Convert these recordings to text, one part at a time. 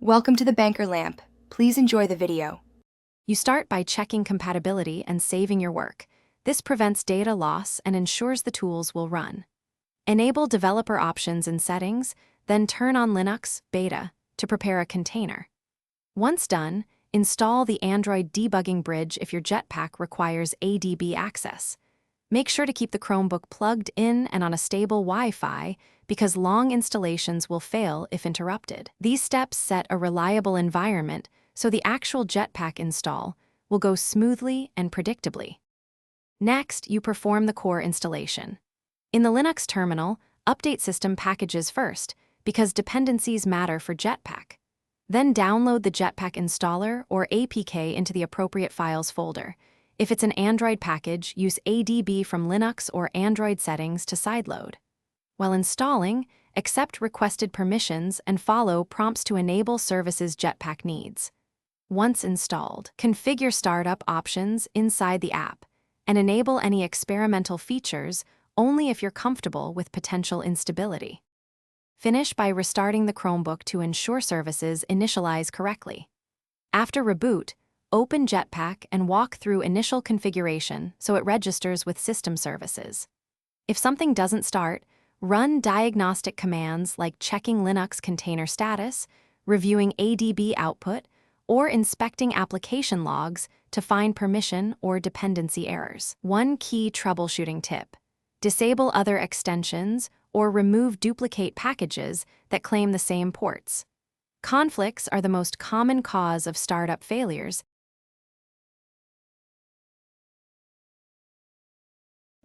Welcome to the Banker Lamp. Please enjoy the video. You start by checking compatibility and saving your work. This prevents data loss and ensures the tools will run. Enable developer options in settings, then turn on Linux Beta to prepare a container. Once done, install the Android debugging bridge if your Jetpack requires ADB access. Make sure to keep the Chromebook plugged in and on a stable Wi-Fi because long installations will fail if interrupted. These steps set a reliable environment so the actual Jetpack install will go smoothly and predictably. Next, you perform the core installation. In the Linux terminal, update system packages first because dependencies matter for Jetpack. Then download the Jetpack installer or APK into the appropriate files folder. If it's an Android package, use ADB from Linux or Android settings to sideload. While installing, accept requested permissions and follow prompts to enable services Jetpack needs. Once installed, configure startup options inside the app and enable any experimental features only if you're comfortable with potential instability. Finish by restarting the Chromebook to ensure services initialize correctly. After reboot, open Jetpack and walk through initial configuration so it registers with system services. If something doesn't start, run diagnostic commands like checking Linux container status, reviewing ADB output, or inspecting application logs to find permission or dependency errors. One key troubleshooting tip: disable other extensions or remove duplicate packages that claim the same ports. Conflicts are the most common cause of startup failures.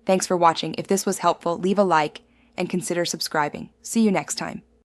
Thanks for watching. If this was helpful, leave a like and consider subscribing. See you next time.